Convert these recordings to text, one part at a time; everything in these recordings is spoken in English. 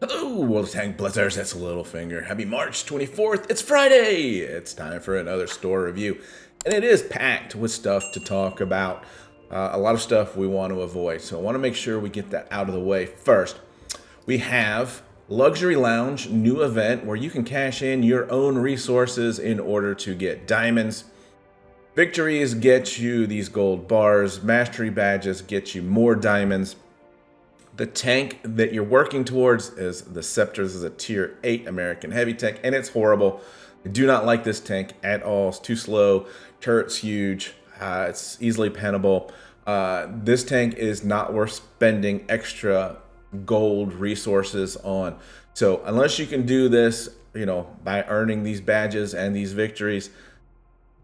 Hello, Tank Blitzers, it's Littlefinger. Happy March 24th, it's Friday! It's time for another store review, and it is packed with stuff to talk about. A lot of stuff we want to avoid, so I want to make sure we get that out of the way first. We have Luxury Lounge, new event where you can cash in your own resources in order to get diamonds. Victories get you these gold bars, mastery badges get you more diamonds. The tank that you're working towards is the Scepter. This is a tier 8 American heavy tank, and it's horrible. I do not like this tank at all. It's too slow. Turret's huge. It's easily pennable. This tank is not worth spending extra gold resources on. So unless you can do this, by earning these badges and these victories,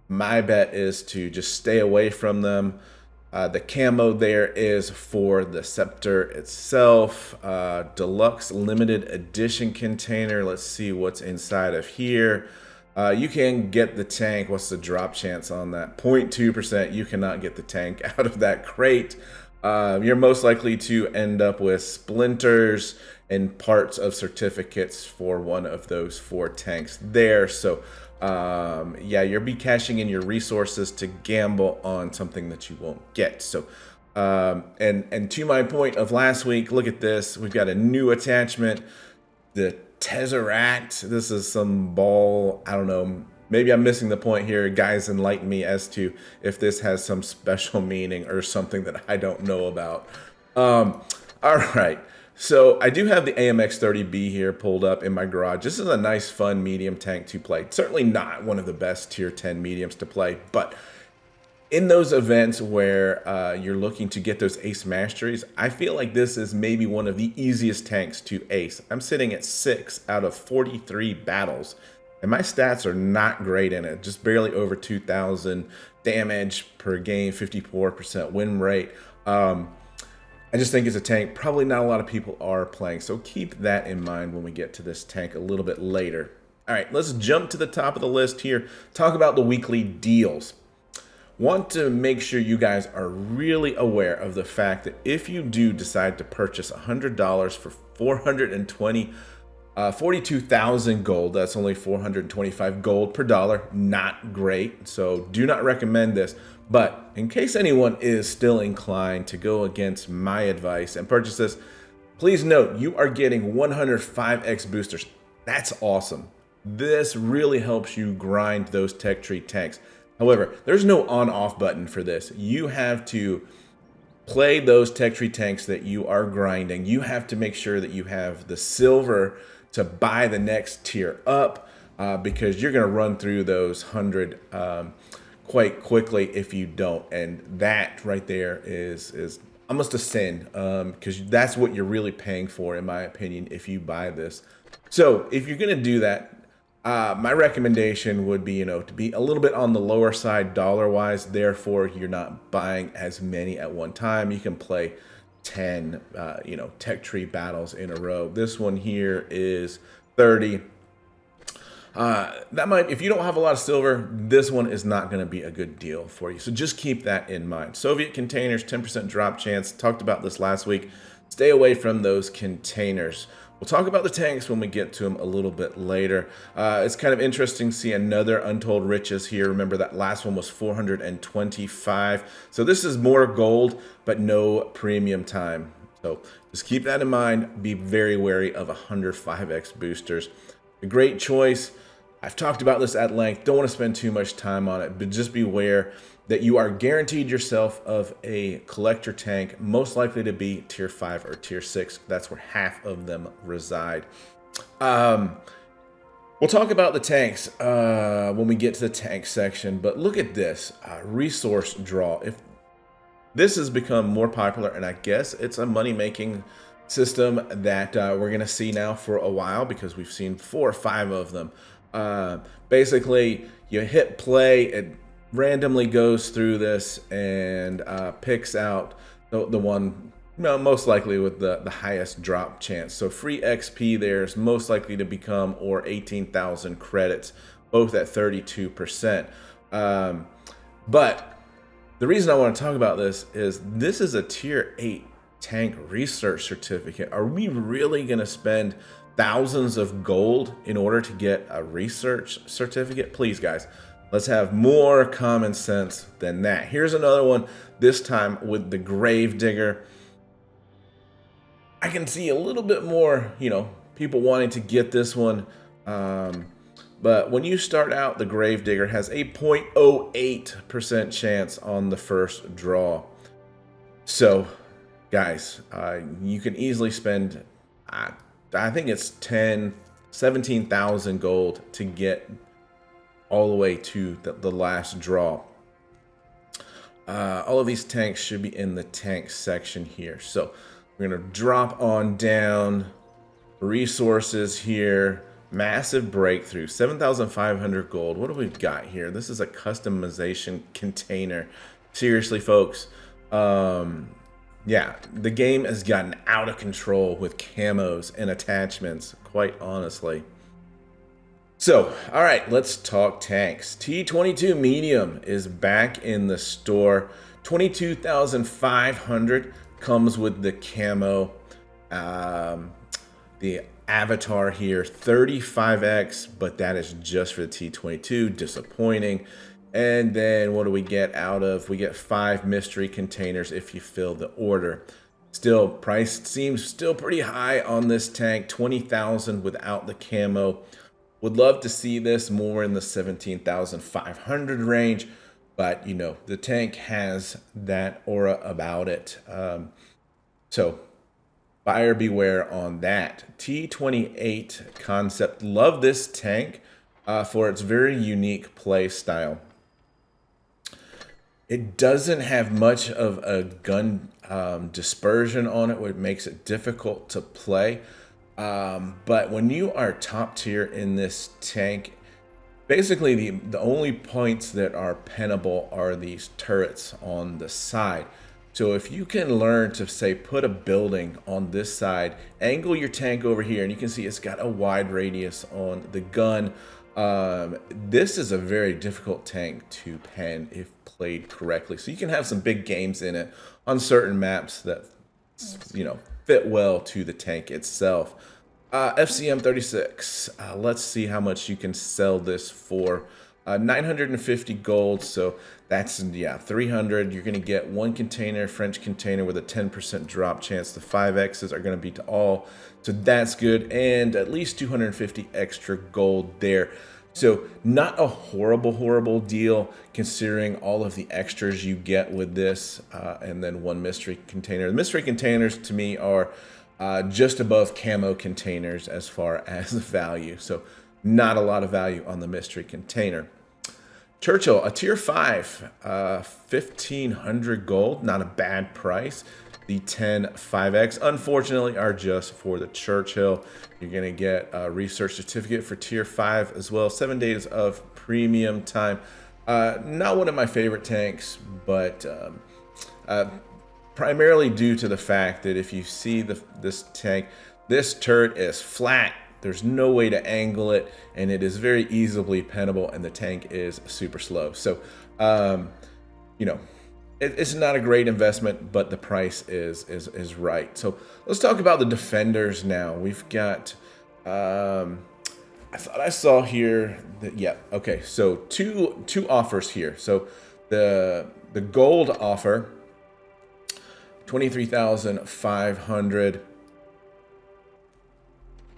my bet is to just stay away from them. The camo there is for the Scepter itself. Deluxe limited edition container. Let's see what's inside of here. You can get the tank. What's the drop chance on that? 0.2%. You cannot get the tank out of that crate. You're most likely to end up with splinters and parts of certificates for one of those 4 tanks there. So yeah, you'll be cashing in your resources to gamble on something that you won't get. So and to my point of last week, look at this. We've got a new attachment, the Tesseract. This is some ball. I don't know. Maybe I'm missing the point here. Guys, enlighten me as to if this has some special meaning or something that I don't know about. All right. So I do have the AMX-30B here pulled up in my garage. This is a nice, fun medium tank to play. Certainly not one of the best tier 10 mediums to play, but in those events where you're looking to get those ace masteries, I feel like this is maybe one of the easiest tanks to ace. I'm sitting at 6 out of 43 battles, and my stats are not great in it. Just barely over 2,000 damage per game, 54% win rate. I just think it's a tank probably not a lot of people are playing, so keep that in mind when we get to this tank a little bit later. All right, let's jump to the top of the list here, talk about the weekly deals. Want to make sure you guys are really aware of the fact that if you do decide to purchase $100 for 42,000 gold, that's only 425 gold per dollar, not great, so do not recommend this. But in case anyone is still inclined to go against my advice and purchase this, please note you are getting 105x boosters. That's awesome. This really helps you grind those tech tree tanks. However, there's no on-off button for this. You have to play those tech tree tanks that you are grinding. You have to make sure that you have the silver to buy the next tier up because you're going to run through those 100 quite quickly if you don't, and that right there is almost a sin because that's what you're really paying for, in my opinion, if you buy this. So if you're going to do that, my recommendation would be to be a little bit on the lower side dollar wise. Therefore you're not buying as many at one time. You can play 10 tech tree battles in a row. This one here is 30. That might, if you don't have a lot of silver, this one is not going to be a good deal for you. So just keep that in mind. Soviet containers, 10% drop chance. Talked about this last week. Stay away from those containers. We'll talk about the tanks when we get to them a little bit later. It's kind of interesting to see another Untold Riches here. Remember that last one was 425. So this is more gold, but no premium time. So just keep that in mind. Be very wary of 105x boosters. A great choice. I've talked about this at length. Don't want to spend too much time on it, but just beware that you are guaranteed yourself of a collector tank, most likely to be tier 5 or tier 6. That's where half of them reside. We'll talk about the tanks when we get to the tank section, but look at this resource draw. If this has become more popular, and I guess it's a money-making system that we're going to see now for a while because we've seen 4 or 5 of them. Basically, you hit play, it randomly goes through this and picks out the one most likely with the highest drop chance. So free XP there is most likely to become or 18,000 credits, both at 32%. But the reason I want to talk about this is a tier 8 tank research certificate. Are we really going to spend thousands of gold in order to get a research certificate? Please, guys, let's have more common sense than that. Here's another one, this time with the Gravedigger. I can see a little bit more, people wanting to get this one. But when you start out, the Gravedigger has a 0.08% chance on the first draw. So, guys, you can easily spend, I think it's 17,000 gold to get all the way to the last draw. All of these tanks should be in the tank section here. So we're going to drop on down, resources here, massive breakthrough, 7,500 gold. What do we got here? This is a customization container. Seriously, folks. Yeah, the game has gotten out of control with camos and attachments, quite honestly. So, all right, let's talk tanks. T22 medium is back in the store. 22,500 comes with the camo. The avatar here, 35x, but that is just for the T22. Disappointing. And then what do we get out of? We get 5 mystery containers if you fill the order. Still, price seems still pretty high on this tank. 20,000 without the camo. Would love to see this more in the 17,500 range, but the tank has that aura about it. So buyer beware on that. T28 concept. Love this tank for its very unique play style. It doesn't have much of a gun dispersion on it, which makes it difficult to play. But when you are top tier in this tank, basically the only points that are pennable are these turrets on the side. So if you can learn to, say, put a building on this side, angle your tank over here, and you can see it's got a wide radius on the gun. This is a very difficult tank to pen if played correctly. So you can have some big games in it on certain maps that, fit well to the tank itself. FCM 36. Let's see how much you can sell this for. 950 gold, so that's 300. You're going to get 1 container, French container with a 10% drop chance. The 5Xs are going to be to all, so that's good, and at least 250 extra gold there. So not a horrible deal considering all of the extras you get with this, and then 1 mystery container. The mystery containers to me are just above camo containers as far as the value, so not a lot of value on the mystery container. Churchill, a tier 5, 1,500 gold, not a bad price. The 10 5X, unfortunately, are just for the Churchill. You're going to get a research certificate for tier 5 as well. 7 days of premium time. Not one of my favorite tanks, but primarily due to the fact that if you see this tank, this turret is flat. There's no way to angle it, and it is very easily pennable, and the tank is super slow. So, it's not a great investment, but the price is right. So let's talk about the defenders now. We've got, I thought I saw here that, okay. So two offers here. So the gold offer, 23,500.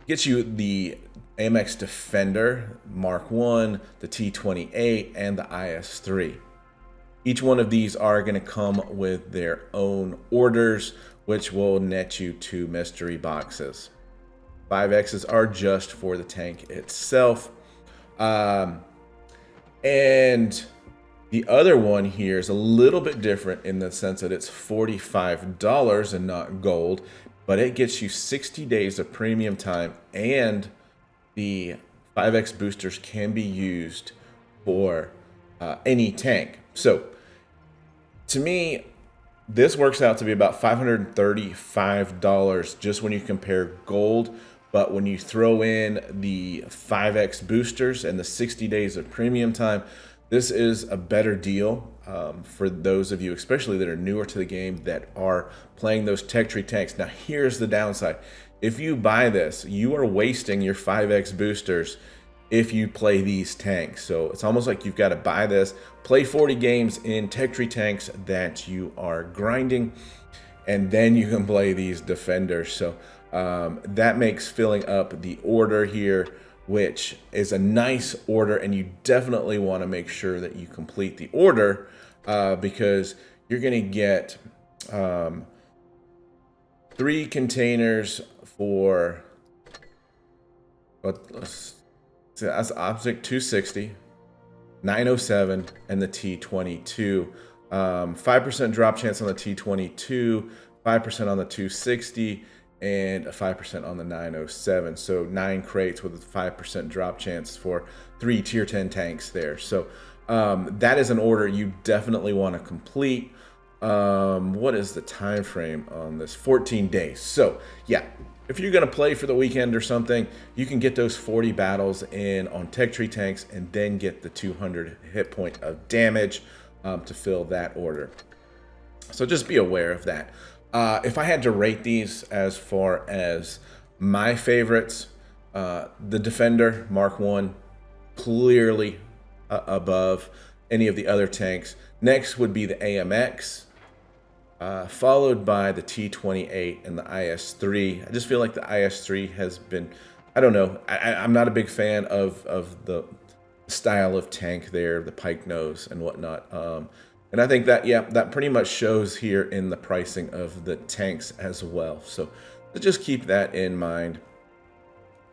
Gets you the Amex Defender Mark 1, the T28, and the IS-3. Each one of these are going to come with their own orders, which will net you 2 mystery boxes. 5Xs are just for the tank itself. And the other one here is a little bit different in the sense that it's $45 and not gold, but it gets you 60 days of premium time, and the 5X boosters can be used for any tank. So to me, this works out to be about $535 just when you compare gold. But when you throw in the 5X boosters and the 60 days of premium time, This is a better deal for those of you, especially that are newer to the game, that are playing those tech tree tanks. Now, here's the downside. If you buy this, you are wasting your 5x boosters if you play these tanks. So it's almost like you've got to buy this, play 40 games in tech tree tanks that you are grinding, and then you can play these defenders. So that makes filling up the order here, which is a nice order, and you definitely want to make sure that you complete the order because you're going to get 3 containers for that's Optic 260, 907, and the T22. 5% drop chance on the T22, 5% on the 260, and a 5% on the 907. So 9 crates with a 5% drop chance for 3 tier 10 tanks there. So that is an order you definitely want to complete. What is the time frame on this? 14 days. So yeah, if you're going to play for the weekend or something, you can get those 40 battles in on tech tree tanks and then get the 200 hit point of damage to fill that order. So just be aware of that. If I had to rate these as far as my favorites, the Defender Mark 1 clearly above any of the other tanks. Next would be the AMX, followed by the T28 and the IS-3. I just feel like the IS-3 has been, I don't know, I'm not a big fan of the style of tank there, the pike nose and whatnot. And I think that, yeah, that pretty much shows here in the pricing of the tanks as well. So just keep that in mind.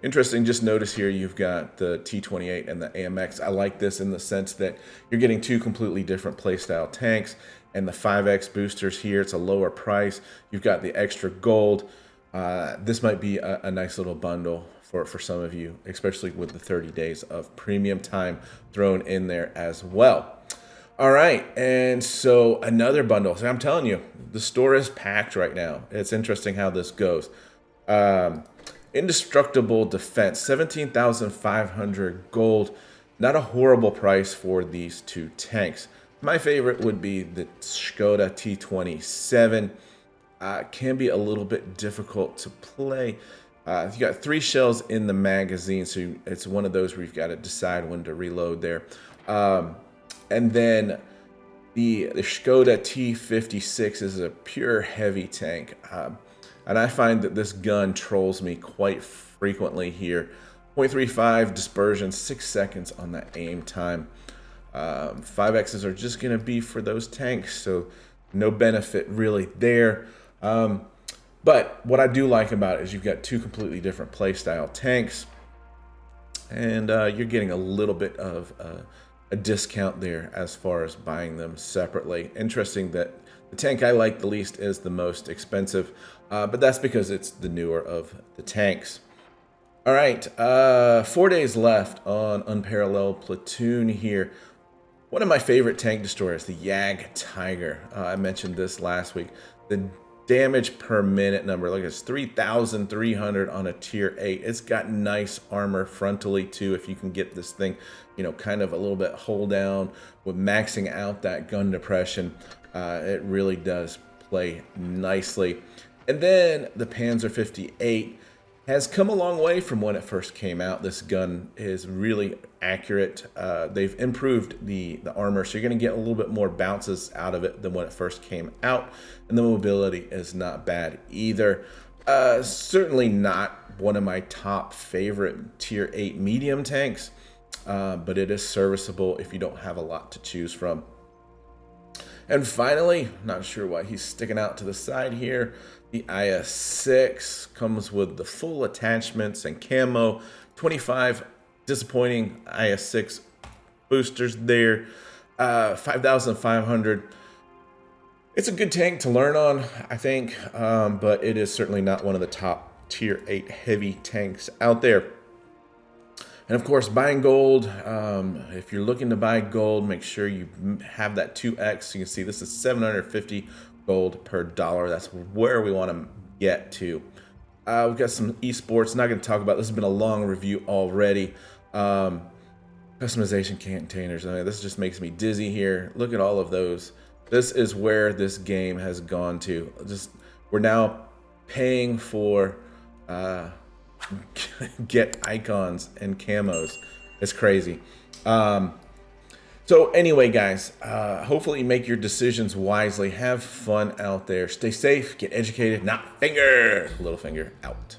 Interesting, just notice here you've got the T28 and the AMX. I like this in the sense that you're getting 2 completely different playstyle tanks, and the 5x boosters here, it's a lower price. You've got the extra gold. This might be a nice little bundle for some of you, especially with the 30 days of premium time thrown in there as well. All right, and so another bundle. So I'm telling you, the store is packed right now. It's interesting how this goes. Indestructible Defense, 17,500 gold. Not a horrible price for these 2 tanks. My favorite would be the Skoda T27. Can be a little bit difficult to play. You got 3 shells in the magazine, so it's one of those where you've got to decide when to reload there. And then the Skoda T56 is a pure heavy tank. And I find that this gun trolls me quite frequently here. 0.35 dispersion, 6 seconds on that aim time. 5Xs are just going to be for those tanks, so no benefit really there. But what I do like about it is you've got 2 completely different playstyle tanks, and you're getting a little bit of a discount there as far as buying them separately. Interesting that the tank I like the least is the most expensive, but that's because it's the newer of the tanks. All right, 4 days left on Unparalleled Platoon here. One of my favorite tank destroyers, the Jag Tiger. I mentioned this last week. The damage per minute number, look, it's 3,300 on a tier 8. It's got nice armor frontally too. If you can get this thing, you know, kind of a little bit hold down with maxing out that gun depression, it really does play nicely. And then the Panzer 58 has come a long way from when it first came out. This gun is really accurate. They've improved the armor, so you're going to get a little bit more bounces out of it than when it first came out, and the mobility is not bad either. Certainly not one of my top favorite tier 8 medium tanks, but it is serviceable if you don't have a lot to choose from. And finally, not sure why he's sticking out to the side here, the IS-6 comes with the full attachments and camo. 25 disappointing IS-6 boosters there. 5,500. It's a good tank to learn on, I think, but it is certainly not one of the top tier 8 heavy tanks out there. And of course, buying gold, if you're looking to buy gold, make sure you have that 2x. You can see this is 750 gold per dollar. That's where we want to get to. We've got some esports. Not going to talk about this. Has been a long review already. But Customization containers. I mean, this just makes me dizzy here. Look at all of those. This is where this game has gone to. We're now paying for get icons and camos. It's crazy. So anyway, guys, hopefully make your decisions wisely. Have fun out there. Stay safe. Get educated. Not finger. Littlefinger out.